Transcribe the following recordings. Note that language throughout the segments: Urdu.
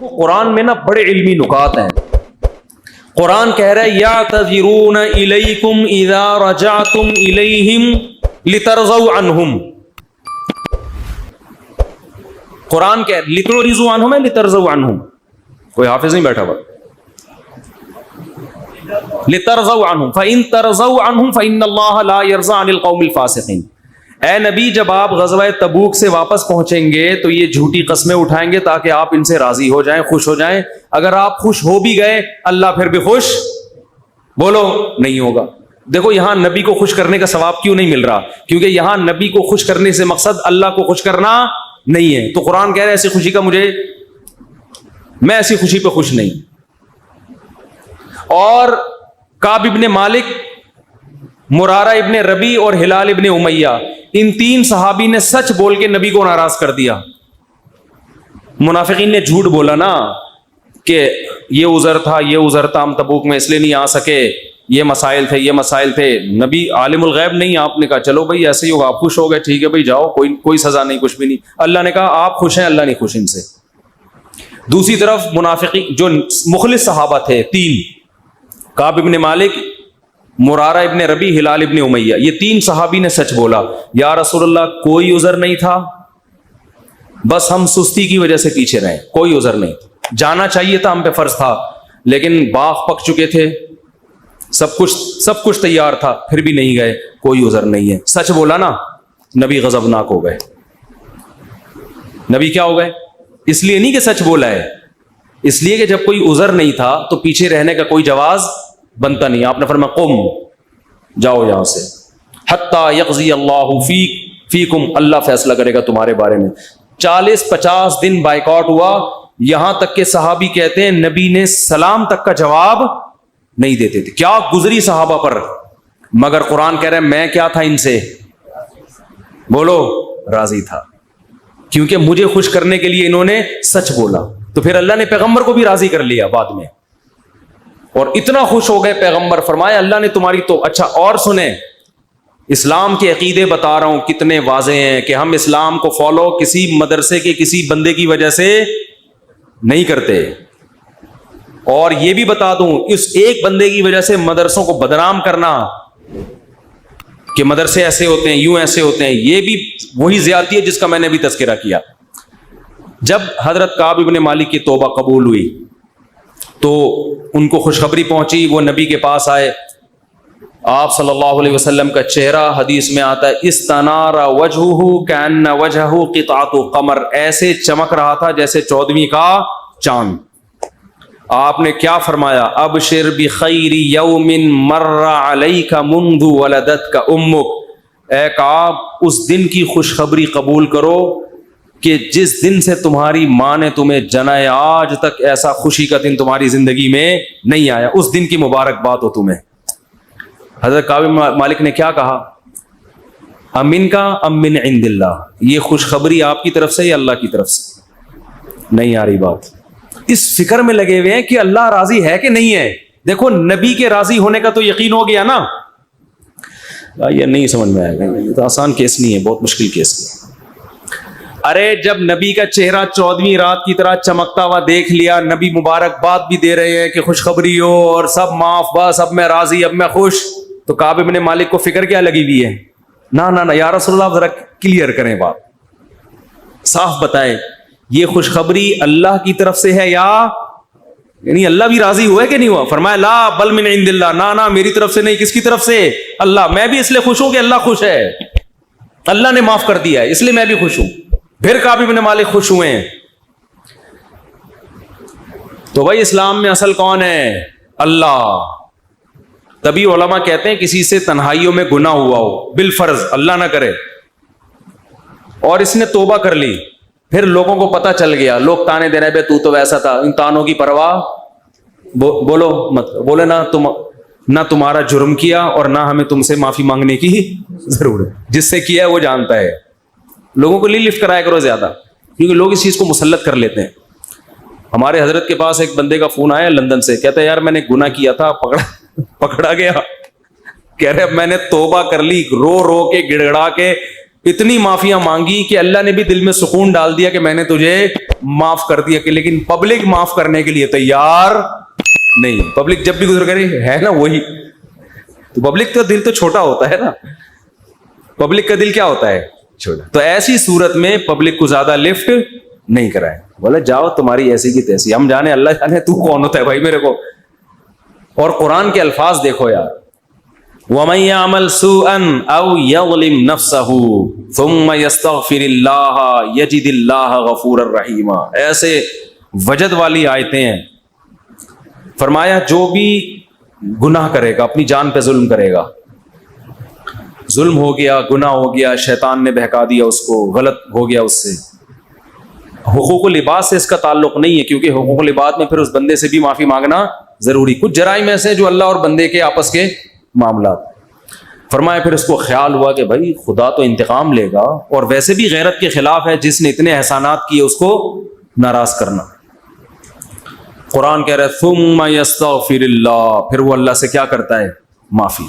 قرآن میں نا بڑے علمی نکات ہیں. قرآن کہہ رہا ہے یعتذرون الیکم اذا رجعتم الیہم لترضوا عنہم. قرآن کہہ لترضوا عنہم ہے لترضوا عنہم؟ کوئی حافظ نہیں بیٹھا ہوا. لترضوا عنہم فإن ترضوا عنہم فإن اللہ لا يرضى عن القوم الفاسقین. اے نبی جب آپ غزوہ تبوک سے واپس پہنچیں گے تو یہ جھوٹی قسمیں اٹھائیں گے تاکہ آپ ان سے راضی ہو جائیں, خوش ہو جائیں. اگر آپ خوش ہو بھی گئے اللہ پھر بھی خوش بولو نہیں ہوگا. دیکھو یہاں نبی کو خوش کرنے کا ثواب کیوں نہیں مل رہا؟ کیونکہ یہاں نبی کو خوش کرنے سے مقصد اللہ کو خوش کرنا نہیں ہے. تو قرآن کہہ رہا ہے ایسی خوشی کا میں ایسی خوشی پہ خوش نہیں. اور کعب ابن مالک, مرارہ ابن ربی اور ہلال ابن امیہ, ان تین صحابی نے سچ بول کے نبی کو ناراض کر دیا. منافقین نے جھوٹ بولا نا کہ یہ عذر تھا یہ عذر تھا, ہم تبوک میں اس لیے نہیں آ سکے, یہ مسائل تھے یہ مسائل تھے. نبی عالم الغیب نہیں, آپ نے کہا چلو بھائی ایسے ہی ہوگا, آپ خوش ہو گئے ٹھیک ہے بھائی جاؤ, کوئی سزا نہیں کچھ بھی نہیں. اللہ نے کہا آپ خوش ہیں, اللہ نہیں خوش ان سے. دوسری طرف منافقین جو مخلص صحابہ تھے تین, کعب ابن مالک, مرارہ ابن ربی, ہلال ابن امیہ, یہ تین صحابی نے سچ بولا. یا رسول اللہ کوئی عذر نہیں تھا, بس ہم سستی کی وجہ سے پیچھے رہے, کوئی عذر نہیں. جانا چاہیے تھا, ہم پہ فرض تھا, لیکن باغ پک چکے تھے, سب کچھ تیار تھا, پھر بھی نہیں گئے, کوئی عذر نہیں ہے. سچ بولا نا, نبی غضبناک ہو گئے. نبی کیا ہو گئے؟ اس لیے نہیں کہ سچ بولا ہے, اس لیے کہ جب کوئی عذر نہیں تھا تو پیچھے رہنے کا کوئی جواز بنتا نہیں. آپ نے فرمایا قم, جاؤ یہاں سے, حتی یقضی اللہ فیکم, اللہ فیصلہ کرے گا تمہارے بارے میں. 40-50 دن بائیکاٹ ہوا, یہاں تک کہ صحابی کہتے ہیں نبی نے سلام تک کا جواب نہیں دیتے تھے. کیا گزری صحابہ پر, مگر قرآن کہہ رہے ہیں میں کیا تھا ان سے, بولو راضی تھا, کیونکہ مجھے خوش کرنے کے لیے انہوں نے سچ بولا. تو پھر اللہ نے پیغمبر کو بھی راضی کر لیا بعد میں, اور اتنا خوش ہو گئے پیغمبر, فرمایا اللہ نے تمہاری تو. اچھا اور سنیں, اسلام کے عقیدے بتا رہا ہوں کتنے واضح ہیں کہ ہم اسلام کو فالو کسی مدرسے کے کسی بندے کی وجہ سے نہیں کرتے. اور یہ بھی بتا دوں, اس ایک بندے کی وجہ سے مدرسوں کو بدنام کرنا کہ مدرسے ایسے ہوتے ہیں یوں ایسے ہوتے ہیں, یہ بھی وہی زیادتی ہے جس کا میں نے بھی تذکرہ کیا. جب حضرت کعب ابن مالک کی توبہ قبول ہوئی تو ان کو خوشخبری پہنچی, وہ نبی کے پاس آئے. آپ صلی اللہ علیہ وسلم کا چہرہ حدیث میں آتا ہے استنار وجہہ کأن وجہہ قطعۃ قمر, ایسے چمک رہا تھا جیسے 14ویں کا چاند. آپ نے کیا فرمایا, ابشر بخیر یوم مر علیک منذ ولدتک امک, اے کعب اس دن کی خوشخبری قبول کرو کہ جس دن سے تمہاری ماں نے تمہیں جنا ہے, آج تک ایسا خوشی کا دن تمہاری زندگی میں نہیں آیا, اس دن کی مبارکباد ہو تمہیں. حضرت کعب مالک نے کیا کہا, امن کا ام من عند اللہ, یہ خوشخبری آپ کی طرف سے یا اللہ کی طرف سے؟ نہیں آ رہی بات. اس فکر میں لگے ہوئے ہیں کہ اللہ راضی ہے کہ نہیں ہے. دیکھو نبی کے راضی ہونے کا تو یقین ہو گیا نا. یہ نہیں سمجھ میں آئے گا, یہ تو آسان کیس نہیں ہے, بہت مشکل کیس ہے. ارے جب نبی کا چہرہ 14ویں رات کی طرح چمکتا ہوا دیکھ لیا, نبی مبارکباد بھی دے رہے ہیں کہ خوشخبری ہو اور سب معاف, بس اب میں راضی, اب میں خوش, تو کعب ابن مالک کو فکر کیا لگی ہوئی ہے, نہ یا رسول اللہ ذرا کلیئر کریں بات, صاف بتائیں یہ خوشخبری اللہ کی طرف سے ہے یا یعنی اللہ بھی راضی ہوا ہے کہ نہیں ہوا؟ فرمایا لا بل من عند اللہ, نہ میری طرف سے نہیں, کس کی طرف سے؟ اللہ. میں بھی اس لیے خوش ہوں کہ اللہ خوش ہے, اللہ نے معاف کر دیا ہے, اس لیے میں بھی خوش ہوں. پھر کعب ابن مالک خوش ہوئے ہیں. تو بھائی اسلام میں اصل کون ہے؟ اللہ. تبھی علماء کہتے ہیں کسی سے تنہائیوں میں گناہ ہوا ہو بالفرض, اللہ نہ کرے, اور اس نے توبہ کر لی, پھر لوگوں کو پتہ چل گیا, لوگ تانے دے رہے بے تو ویسا تھا, ان تانوں کی پرواہ بولو مت, بولے نہ تمہارا جرم کیا اور نہ ہمیں تم سے معافی مانگنے کی ضرورت, جس سے کیا ہے وہ جانتا ہے. لوگوں کو لفٹ کرایا کرو زیادہ, کیونکہ لوگ اس چیز کو مسلط کر لیتے ہیں. ہمارے حضرت کے پاس ایک بندے کا فون آیا لندن سے, کہتا ہے یار میں نے گناہ کیا تھا, پکڑا گیا, کہہ رہے اب میں نے توبہ کر لی, رو کے گڑ گڑا کے اتنی معافیاں مانگی کہ اللہ نے بھی دل میں سکون ڈال دیا کہ میں نے تجھے معاف کر دیا, کہ لیکن پبلک معاف کرنے کے لیے تیار نہیں. پبلک جب بھی گزر کرے ہے نا وہی, تو پبلک کا دل تو چھوٹا ہوتا ہے نا, پبلک کا دل کیا ہوتا ہے چھوٹا. تو ایسی صورت میں پبلک کو زیادہ لفٹ نہیں کرائے, بولے جاؤ تمہاری ایسی کی تیسی, ہم جانے اللہ جانے تو کون ہوتا ہے بھائی میرے کو. اور قرآن کے الفاظ دیکھو یار, وَمَن يَعْمَلْ سُوءًا أَوْ يَظْلِمْ نَفْسَهُ ثُمَّ يَسْتَغْفِرِ اللَّهَ يَجِدِ اللَّهَ غَفُورًا رَحِيمًا. ایسے وجد والی آیتیں ہیں. فرمایا جو بھی گناہ کرے گا, اپنی جان پہ ظلم کرے گا, ظلم ہو گیا, گناہ ہو گیا, شیطان نے بہکا دیا اس کو, غلط ہو گیا اس سے. حقوق العباد سے اس کا تعلق نہیں ہے, کیونکہ حقوق العباد میں پھر اس بندے سے بھی معافی مانگنا ضروری. کچھ جرائم ایسے ہیں جو اللہ اور بندے کے آپس کے معاملات. فرمایا پھر اس کو خیال ہوا کہ بھائی خدا تو انتقام لے گا, اور ویسے بھی غیرت کے خلاف ہے, جس نے اتنے احسانات کیے اس کو ناراض کرنا. قرآن کہہ رہا ہے ثم یستغفر اللہ, پھر وہ اللہ سے کیا کرتا ہے, معافی.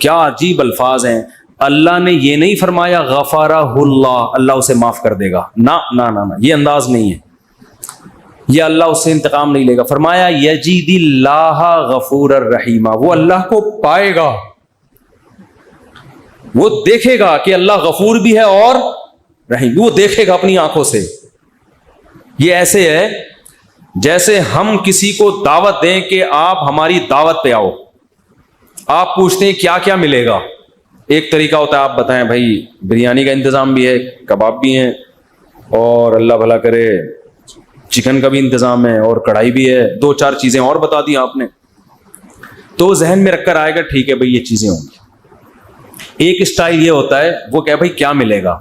کیا عجیب الفاظ ہیں. اللہ نے یہ نہیں فرمایا غفارہ اللہ, اللہ اسے معاف کر دے گا, نہ نہ نہ, یہ انداز نہیں ہے, یہ اللہ اس سے انتقام نہیں لے گا. فرمایا یجید اللہ غفور الرحیم, وہ اللہ کو پائے گا, وہ دیکھے گا کہ اللہ غفور بھی ہے اور رحیم, وہ دیکھے گا اپنی آنکھوں سے. یہ ایسے ہے جیسے ہم کسی کو دعوت دیں کہ آپ ہماری دعوت پہ آؤ, آپ پوچھتے ہیں کیا کیا ملے گا. ایک طریقہ ہوتا ہے آپ بتائیں بھائی بریانی کا انتظام بھی ہے, کباب بھی ہیں, اور اللہ بھلا کرے چکن کا بھی انتظام ہے, اور کڑھائی بھی ہے, 2-4 چیزیں اور بتا دی آپ نے, تو ذہن میں رکھ کر آئے گا ٹھیک ہے بھائی یہ چیزیں ہوں گی. ایک اسٹائل یہ ہوتا ہے وہ کہ بھائی کیا ملے گا,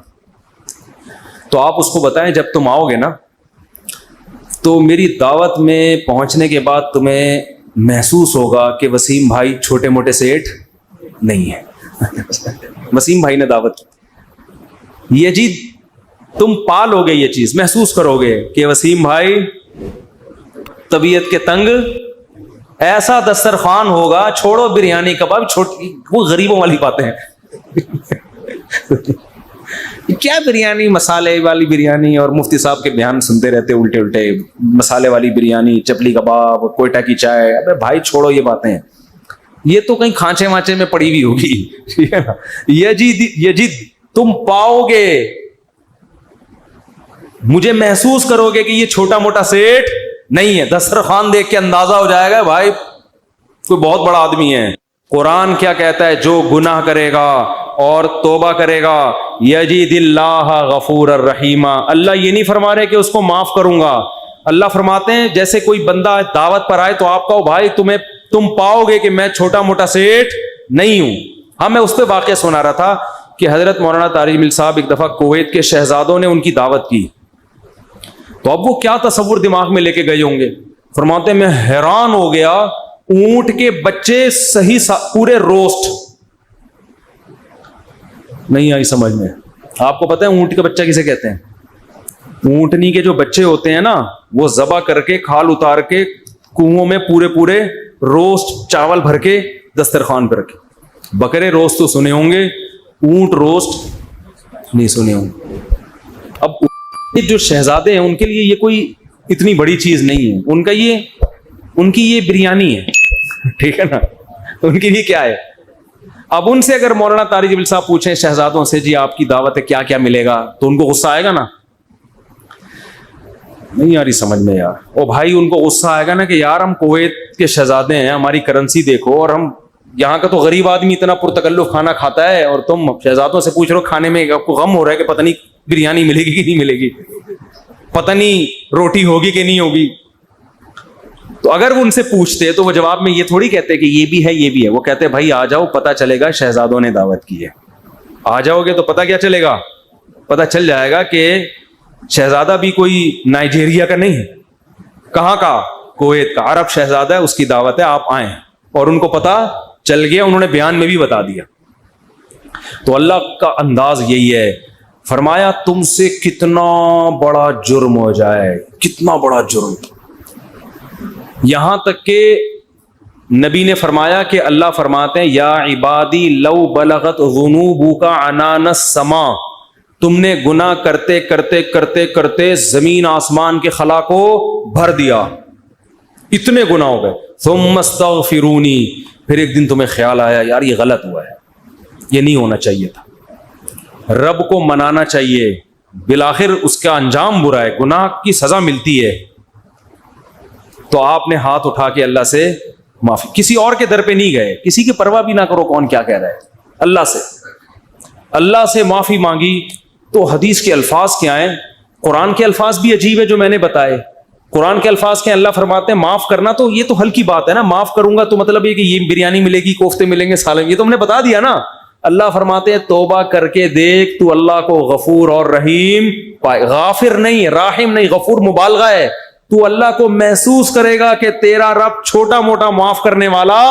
تو آپ اس کو بتائیں جب تم آؤ گے نا تو میری دعوت میں پہنچنے کے بعد تمہیں محسوس ہوگا کہ وسیم بھائی چھوٹے موٹے سیٹ نہیں ہے. وسیم بھائی نے دعوت کی, یہ جی تم پالو گے, یہ چیز محسوس کرو گے کہ وسیم بھائی طبیعت کے تنگ, ایسا دسترخوان ہوگا, چھوڑو بریانی کباب, چھوٹی وہ غریبوں والی باتیں ہیں. کیا بریانی, مسالے والی بریانی, اور مفتی صاحب کے بیان سنتے رہتے الٹے الٹے, مسالے والی بریانی, چپلی کباب, کوئٹہ کی چائے. ابے بھائی چھوڑو یہ باتیں, یہ تو کہیں کھانچے وانچے میں پڑی ہوئی ہوگی, ٹھیک ہے نا. یجید تم پاؤ گے, مجھے محسوس کرو گے کہ یہ چھوٹا موٹا سیٹ نہیں ہے. دسترخوان دیکھ کے اندازہ ہو جائے گا بھائی کوئی بہت بڑا آدمی ہے. قرآن کیا کہتا ہے, جو گناہ کرے گا اور توبہ کرے گا یجید اللہ غفور الرحیم. اللہ یہ نہیں فرما رہے کہ اس کو معاف کروں گا, اللہ فرماتے ہیں جیسے کوئی بندہ دعوت پر آئے تو آپ کہو بھائی تم پاؤ گے کہ میں چھوٹا موٹا سیٹ نہیں ہوں. ہاں میں اس پہ واقعہ سنا رہا تھا کہ حضرت مولانا طارق جمیل صاحب ایک دفعہ کویت کے شہزادوں نے ان کی دعوت کی, تو اب وہ کیا تصور دماغ میں لے کے گئے ہوں گے. فرماتے ہیں میں حیران ہو گیا, اونٹ کے بچے صحیح پورے روسٹ, نہیں آئی سمجھ میں. آپ کو پتہ ہے اونٹ کا بچہ کسے کہتے ہیں؟ اونٹنی کے جو بچے ہوتے ہیں نا وہ ذبح کر کے کھال اتار کے کنووں میں پورے روسٹ چاول بھر کے دسترخوان پہ رکھے. بکرے روسٹ تو سنے ہوں گے, اونٹ روسٹ نہیں سنے ہوں گے. اب جو شہزادے ہیں ان کے لیے یہ کوئی اتنی بڑی چیز نہیں ہے, ان کی یہ بریانی ہے, ٹھیک ہے نا, ان کے لیے کیا ہے. اب ان سے اگر مولانا طارق جمیل صاحب پوچھیں شہزادوں سے جی آپ کی دعوت ہے کیا کیا ملے گا, تو ان کو غصہ آئے گا نا, نہیں یار سمجھ میں یار. او بھائی ان کو غصہ آئے گا نا کہ یار ہم کویت کے شہزادے ہیں, ہماری کرنسی دیکھو, اور ہم یہاں کا تو غریب آدمی اتنا پرتکلف کھانا کھاتا ہے, اور تم شہزادوں سے پوچھ رہے ہو کھانے میں آپ کو غم ہو رہا ہے کہ پتہ نہیں بریانی ملے گی کہ نہیں ملے گی, پتہ نہیں روٹی ہوگی کہ نہیں ہوگی. تو اگر وہ ان سے پوچھتے تو وہ جواب میں یہ تھوڑی کہتے کہ یہ بھی ہے یہ بھی ہے, وہ کہتے بھائی آ جاؤ پتہ چلے گا شہزادوں نے دعوت کی ہے. آ جاؤ گے تو پتہ کیا چلے گا, پتہ چل جائے گا کہ شہزادہ بھی کوئی نائجیریا کا نہیں ہے, کہاں کا, کویت کا, عرب شہزادہ ہے, اس کی دعوت ہے, آپ آئیں. اور ان کو پتہ چل گیا, انہوں نے بیان میں بھی بتا دیا. تو اللہ کا انداز یہی ہے, فرمایا تم سے کتنا بڑا جرم ہو جائے, کتنا بڑا جرم, یہاں تک کہ نبی نے فرمایا کہ اللہ فرماتے ہیں یا عبادی لو بلغت ذنوبک عنان السماء، تم نے گناہ کرتے کرتے کرتے کرتے زمین آسمان کے خلا کو بھر دیا، اتنے گناہ ہو گئے، ثم استغفرونی، پھر ایک دن تمہیں خیال آیا یار یہ غلط ہوا ہے، یہ نہیں ہونا چاہیے تھا، رب کو منانا چاہیے، بالآخر اس کا انجام برا ہے، گناہ کی سزا ملتی ہے، تو آپ نے ہاتھ اٹھا کے اللہ سے معافی، کسی اور کے در پہ نہیں گئے، کسی کی پرواہ بھی نہ کرو کون کیا کہہ رہا ہے، اللہ سے معافی مانگی۔ تو حدیث کے الفاظ کیا ہیں؟ قرآن کے الفاظ بھی عجیب ہے جو میں نے بتائے۔ قرآن کے الفاظ کے اللہ فرماتے ہیں معاف کرنا، تو یہ تو ہلکی بات ہے نا، معاف کروں گا تو مطلب یہ کہ یہ بریانی ملے گی، کوفتے ملیں گے، سالن، یہ تو ہم نے بتا دیا نا۔ اللہ فرماتے ہیں توبہ کر کے دیکھ تو اللہ کو غفور اور رحیم پائے، غافر نہیں، راحم نہیں، غفور مبالغہ ہے، تو اللہ کو محسوس کرے گا کہ تیرا رب چھوٹا موٹا معاف کرنے والا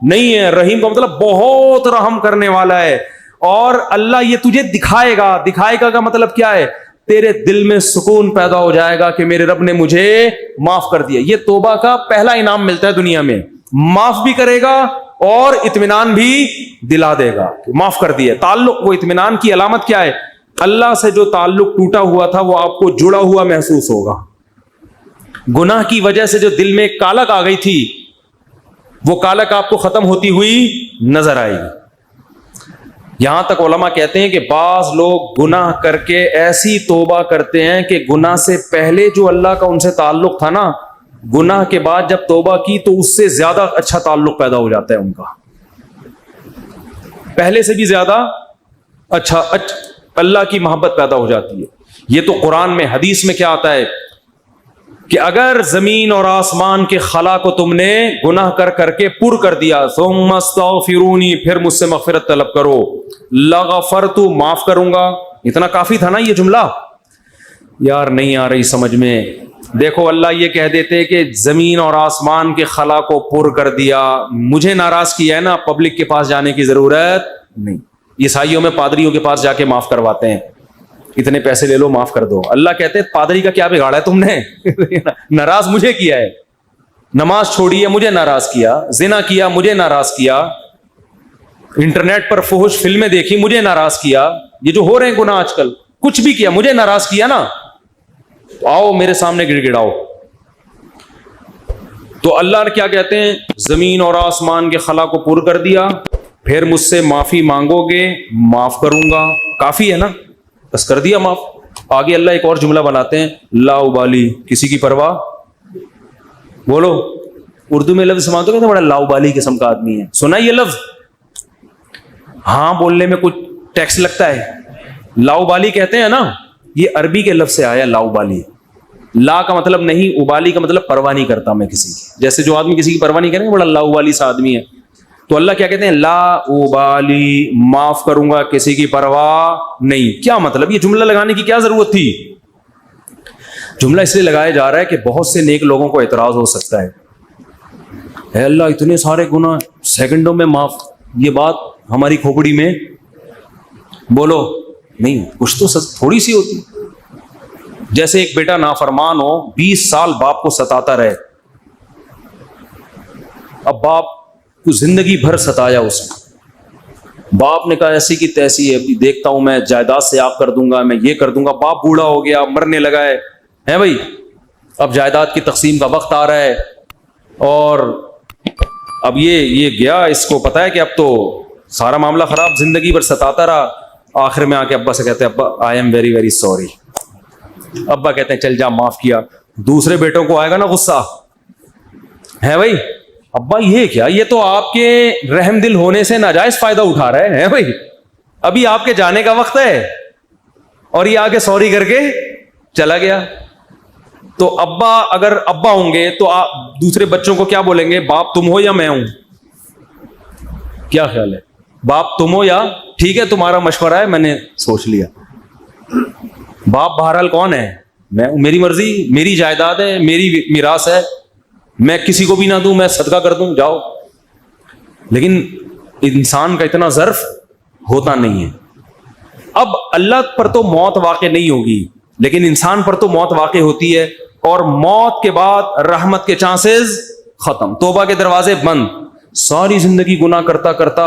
نہیں ہے، رحیم کا مطلب بہت رحم کرنے والا ہے، اور اللہ یہ تجھے دکھائے گا، دکھائے گا کا مطلب کیا ہے؟ تیرے دل میں سکون پیدا ہو جائے گا کہ میرے رب نے مجھے معاف کر دیا۔ یہ توبہ کا پہلا انعام ملتا ہے دنیا میں، معاف بھی کرے گا اور اطمینان بھی دلا دے گا، معاف کر دیا۔ تعلق، وہ اطمینان کی علامت کیا ہے؟ اللہ سے جو تعلق ٹوٹا ہوا تھا وہ آپ کو جڑا ہوا محسوس ہوگا، گناہ کی وجہ سے جو دل میں کالک آ گئی تھی وہ کالک آپ کو ختم ہوتی ہوئی نظر آئے گی۔ یہاں تک علماء کہتے ہیں کہ بعض لوگ گناہ کر کے ایسی توبہ کرتے ہیں کہ گناہ سے پہلے جو اللہ کا ان سے تعلق تھا نا، گناہ کے بعد جب توبہ کی تو اس سے زیادہ اچھا تعلق پیدا ہو جاتا ہے ان کا، پہلے سے بھی زیادہ اچھا اللہ کی محبت پیدا ہو جاتی ہے۔ یہ تو قرآن میں، حدیث میں کیا آتا ہے کہ اگر زمین اور آسمان کے خلا کو تم نے گناہ کر کر کے پر کر دیا، ثم استغفرونی، پھر مجھ سے مغفرت طلب کرو، لغفرت، معاف کروں گا۔ اتنا کافی تھا نا یہ جملہ؟ یار نہیں آ رہی سمجھ میں۔ دیکھو اللہ یہ کہہ دیتے کہ زمین اور آسمان کے خلا کو پر کر دیا، مجھے ناراض کیا ہے نا، پبلک کے پاس جانے کی ضرورت نہیں، عیسائیوں میں پادریوں کے پاس جا کے معاف کرواتے ہیں، اتنے پیسے لے لو معاف کر دو۔ اللہ کہتے ہیں پادری کا کیا بگاڑا ہے تم نے؟ ناراض مجھے کیا ہے، نماز چھوڑی ہے مجھے ناراض کیا، زنا کیا مجھے ناراض کیا، انٹرنیٹ پر فحش فلمیں دیکھی مجھے ناراض کیا، یہ جو ہو رہے ہیں گناہ آج کل، کچھ بھی کیا مجھے ناراض کیا نا، تو آؤ میرے سامنے گڑ گڑاؤ۔ تو اللہ نے کیا کہتے ہیں؟ زمین اور آسمان کے خلا کو پر کر دیا، پھر مجھ سے معافی مانگو گے معاف کروں گا۔ کافی ہے نا، بس کر دیا معاف۔ آگے اللہ ایک اور جملہ بناتے ہیں، لا ابالی، کسی کی پرواہ۔ بولو، اردو میں لفظ سمجھتے ہو کہ بڑا لا ابالی قسم کا آدمی ہے، سنا یہ لفظ؟ ہاں بولنے میں کچھ ٹیکس لگتا ہے، لا ابالی کہتے ہیں نا، یہ عربی کے لفظ سے آیا لا ابالی۔ لا کا مطلب نہیں، ابالی کا مطلب پرواہ نہیں کرتا میں کسی کی، جیسے جو آدمی کسی کی پرواہ نہیں کرے بڑا لا ابالی سا آدمی ہے۔ تو اللہ کیا کہتے ہیں؟ لا ابالی، معاف کروں گا، کسی کی پرواہ نہیں۔ کیا مطلب؟ یہ جملہ لگانے کی کیا ضرورت تھی؟ جملہ اس لیے لگایا جا رہا ہے کہ بہت سے نیک لوگوں کو اعتراض ہو سکتا ہے، اے اللہ اتنے سارے گناہ سیکنڈوں میں معاف، یہ بات ہماری کھوپڑی میں بولو نہیں، کچھ تو تھوڑی سی ہوتی۔ جیسے ایک بیٹا نافرمان ہو، 20 سال باپ کو ستاتا رہے، اب باپ کو زندگی بھر ستایا اس نے، باپ نے کہا ایسی کی تیسی ہے، دیکھتا ہوں میں جائیداد سے آپ کر دوں گا، میں یہ کر دوں گا۔ باپ بوڑھا ہو گیا، مرنے لگا ہے بھائی، اب جائیداد کی تقسیم کا وقت آ رہا ہے، اور اب یہ گیا، اس کو پتا ہے کہ اب تو سارا معاملہ خراب، زندگی بھر ستاتا رہا۔ آخر میں آ کے ابا سے کہتے ہیں ابا I am very very sorry. ابا کہتے ہیں چل جا معاف کیا۔ دوسرے بیٹوں کو آئے گا نا غصہ، ہے بھائی، ابا یہ کیا، یہ تو آپ کے رحم دل ہونے سے ناجائز فائدہ اٹھا رہے ہیں بھائی، ابھی آپ کے جانے کا وقت ہے، اور یہ آگے سوری کر کے چلا گیا۔ تو ابا اگر ابا ہوں گے تو آپ دوسرے بچوں کو کیا بولیں گے؟ باپ تم ہو یا میں ہوں؟ کیا خیال ہے؟ باپ تم ہو یا ٹھیک ہے تمہارا مشورہ ہے میں نے سوچ لیا؟ باپ بہرحال کون ہے؟ میں، میری مرضی، میری جائیداد ہے، میری میراث ہے، میں کسی کو بھی نہ دوں، میں صدقہ کر دوں، جاؤ۔ لیکن انسان کا اتنا ظرف ہوتا نہیں ہے۔ اب اللہ پر تو موت واقع نہیں ہوگی، لیکن انسان پر تو موت واقع ہوتی ہے، اور موت کے بعد رحمت کے چانسز ختم، توبہ کے دروازے بند۔ ساری زندگی گناہ کرتا کرتا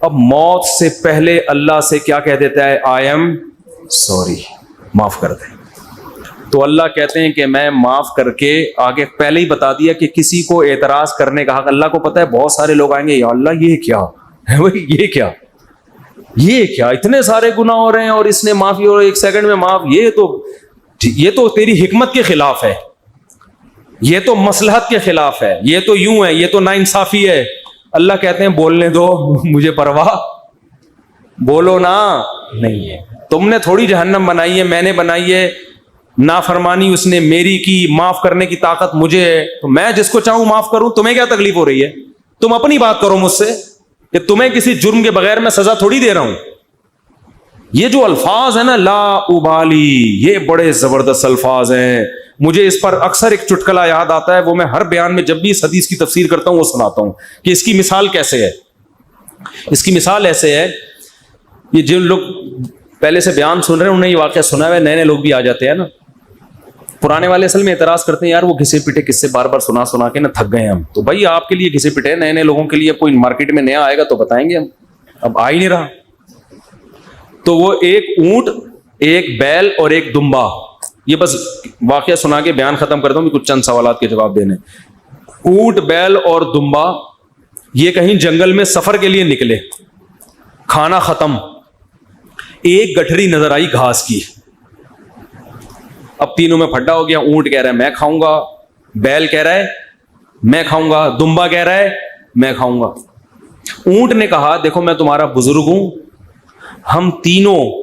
اب موت سے پہلے اللہ سے کیا کہہ دیتا ہے؟ آئی ایم سوری، معاف کر دیں. تو اللہ کہتے ہیں کہ میں معاف کر کے آگے پہلے ہی بتا دیا کہ کسی کو اعتراض کرنے کا حق. اللہ کو پتا ہے بہت سارے لوگ آئیں گے، یا اللہ یہ کیا ہے بھائی، یہ کیا اتنے سارے گناہ ہو رہے ہیں اور اس نے معافی اور 1 سیکنڈ میں معاف، یہ تو تیری حکمت کے خلاف ہے، یہ تو مصلحت کے خلاف ہے، یہ تو یوں ہے، یہ تو ناانصافی ہے. اللہ کہتے ہیں بولنے دو، مجھے پرواہ، بولو نا. نہیں ہے، تم نے تھوڑی جہنم بنائی ہے، میں نے بنائی ہے. نافرمانی اس نے میری کی، معاف کرنے کی طاقت مجھے ہے، تو میں جس کو چاہوں معاف کروں. تمہیں کیا تکلیف ہو رہی ہے؟ تم اپنی بات کرو مجھ سے کہ تمہیں کسی جرم کے بغیر میں سزا تھوڑی دے رہا ہوں. یہ جو الفاظ ہیں نا، لا ابالی، یہ بڑے زبردست الفاظ ہیں. مجھے اس پر اکثر ایک چٹکلا یاد آتا ہے، وہ میں ہر بیان میں جب بھی اس حدیث کی تفسیر کرتا ہوں وہ سناتا ہوں کہ اس کی مثال کیسے ہے. اس کی مثال ایسے ہے، یہ جن لوگ پہلے سے بیان سن رہے ہیں انہیں یہ واقعہ سنا ہے، نئے لوگ بھی آ جاتے ہیں نا. پرانے والے اصل میں اعتراض کرتے ہیں، یار وہ گھسے پٹے قصے بار بار سنا کے نا تھک گئے ہم. تو بھائی آپ کے لیے گھسے پٹے، نئے لوگوں کے لیے کوئی مارکیٹ میں نیا آئے گا تو بتائیں گے ہم، اب آ ہی نہیں رہا. تو وہ ایک اونٹ، ایک بیل اور ایک دمبا، یہ بس واقعہ سنا کے بیان ختم کرتا ہوں، کچھ چند سوالات کے جواب دینے. اونٹ، بیل اور دمبا یہ کہیں جنگل میں سفر کے لیے نکلے، کھانا ختم، ایک گٹھری نظر آئی گھاس کی. اب تینوں میں پھڈا ہو گیا. اونٹ کہہ رہا ہے میں کھاؤں گا، بیل کہہ رہا ہے میں کھاؤں گا، دمبا کہہ رہا ہے میں کھاؤں گا. اونٹ نے کہا دیکھو میں تمہارا بزرگ ہوں، ہم تینوں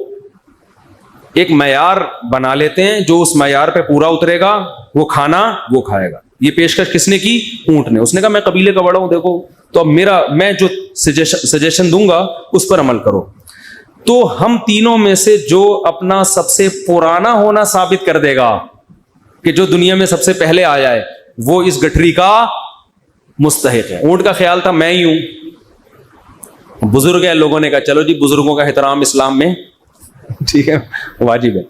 ایک معیار بنا لیتے ہیں، جو اس معیار پہ پورا اترے گا وہ کھانا وہ کھائے گا. یہ پیشکش کس نے کی؟ اونٹ نے. اس نے کہا میں قبیلے کا بڑا ہوں، دیکھو تو اب میں جو سجیشن دوں گا اس پر عمل کرو. تو ہم تینوں میں سے جو اپنا سب سے پرانا ہونا ثابت کر دے گا کہ جو دنیا میں سب سے پہلے آیا ہے وہ اس گٹھری کا مستحق ہے. اونٹ کا خیال تھا میں ہی ہوں، بزرگ ہے. لوگوں نے کہا چلو جی بزرگوں کا احترام اسلام میں ٹھیک ہے، واجب ہے.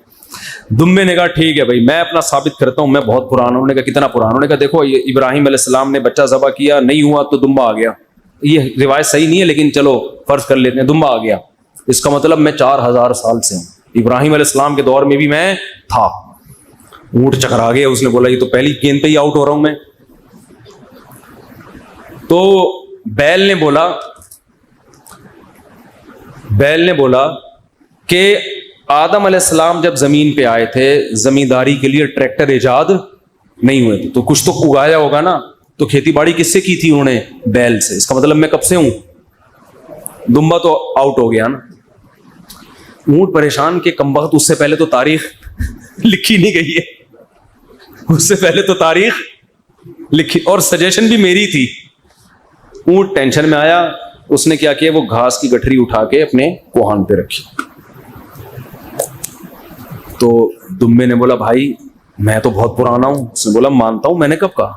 دمبے نے کہا ٹھیک ہے بھائی میں اپنا ثابت کرتا ہوں، میں بہت پرانا ہوں. انہوں نے کہا کتنا پرانا؟ انہوں نے کہا دیکھو ابراہیم علیہ السلام نے بچہ ذبح کیا، نہیں ہوا تو دمبا آ گیا. یہ روایت صحیح نہیں ہے لیکن چلو فرض کر لیتے ہیں دمبا آ گیا. اس کا مطلب میں 4000 سال سے ہوں، ابراہیم علیہ السلام کے دور میں بھی میں تھا. اونٹ چکرا گیا، اس نے بولا یہ تو پہلی گیند پہ ہی آؤٹ ہو رہا ہوں میں. تو بیل نے بولا کہ آدم علیہ السلام جب زمین پہ آئے تھے زمینداری کے لیے ٹریکٹر ایجاد نہیں ہوئے تھے، تو کچھ تو اگایا ہوگا نا. تو کھیتی باڑی کس سے کی تھی انہوں نے؟ بیل سے. اس کا مطلب میں کب سے ہوں؟ دمبا تو آؤٹ ہو گیا نا. اونٹ پریشان کہ کمبخت، اس سے پہلے تو تاریخ لکھی نہیں گئی ہے، اس سے پہلے تو تاریخ لکھی اور سجیشن بھی میری تھی. اونٹ ٹینشن میں آیا، اس نے کیا کیا، وہ گھاس کی گٹھری اٹھا کے اپنے کوہان پہ رکھی. تو دمبے نے بولا بھائی میں تو بہت پرانا ہوں. اس نے بولا مانتا ہوں، میں نے کب کہا؟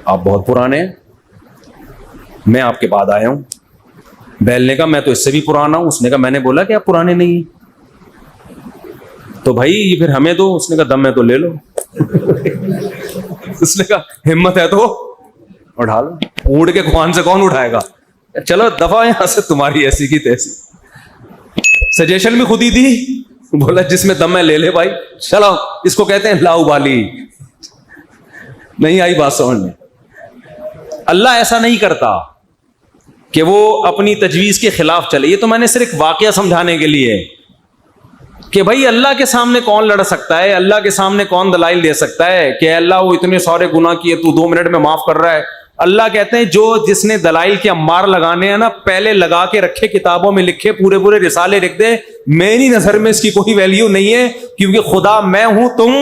آپ بہت پرانے ہیں، میں آپ کے بعد آیا ہوں. بیل نے کہا میں تو اس سے بھی پرانا ہوں. اس نے کہا میں نے بولا کہ آپ پرانے نہیں، تو بھائی یہ پھر ہمیں دو. اس نے کہا دم ہے تو لے لو. اس نے کہا ہمت ہے تو اٹھا لو. اونٹ کے کوہان سے کون اٹھائے گا؟ چلو دفعہ یہاں سے، تمہاری ایسی کی تیسی. سجیشن بھی خود ہی دی، بولا جس میں دم ہے لے لے بھائی. چلو اس کو کہتے ہیں لاؤ بالی. نہیں آئی بات سمجھ میں؟ اللہ ایسا نہیں کرتا کہ وہ اپنی تجویز کے خلاف چلے. یہ تو میں نے صرف واقعہ سمجھانے کے لیے کہ بھائی اللہ کے سامنے کون لڑ سکتا ہے، اللہ کے سامنے کون دلائل دے سکتا ہے کہ اللہ وہ اتنے سارے گناہ کیے تو 2 منٹ میں معاف کر رہا ہے. اللہ کہتے ہیں جس نے دلائل کے انبار لگانے ہیں نا، پہلے لگا کے رکھے، کتابوں میں لکھے، پورے رسالے لکھ دے. میری نظر میں اس کی کوئی ویلیو نہیں ہے، کیونکہ خدا میں ہوں، تم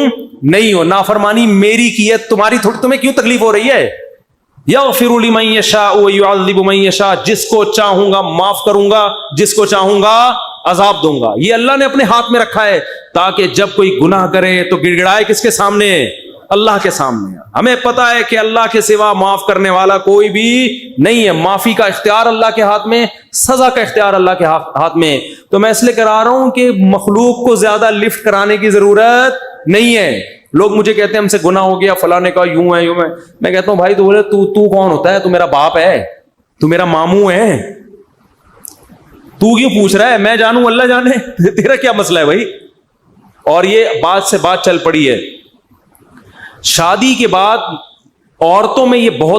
نہیں ہو. نافرمانی میری کی ہے، تمہاری تھوڑی. تمہیں کیوں تکلیف ہو رہی ہے؟ یغفر لمن یشاء ویعذب من یشاء. جس کو چاہوں گا معاف کروں گا، جس کو چاہوں گا عذاب دوں گا. یہ اللہ نے اپنے ہاتھ میں رکھا ہے تاکہ جب کوئی گناہ کرے تو گڑ گڑائے کس کے سامنے؟ اللہ کے سامنے. ہمیں پتا ہے کہ اللہ کے سوا معاف کرنے والا کوئی بھی نہیں ہے. معافی کا اختیار اللہ کے ہاتھ میں، سزا کا اختیار اللہ کے ہاتھ میں. تو میں اس لیے کرا رہا ہوں کہ مخلوق کو زیادہ لفٹ کرانے کی ضرورت نہیں ہے. لوگ مجھے کہتے ہیں ہم سے گناہ ہو گیا، فلاں نے کہا یوں ہے یوں ہے. میں کہتا ہوں بھائی تو بولے تو کون ہوتا ہے؟ تو میرا باپ ہے. تو میرا ماموں ہے, تو کیوں پوچھ رہا ہے؟ میں جانوں اللہ جانے, تیرا کیا مسئلہ ہے بھائی؟ اور یہ بات سے بات چل پڑی ہے. شادی کے بعد عورتوں میں یہ بہت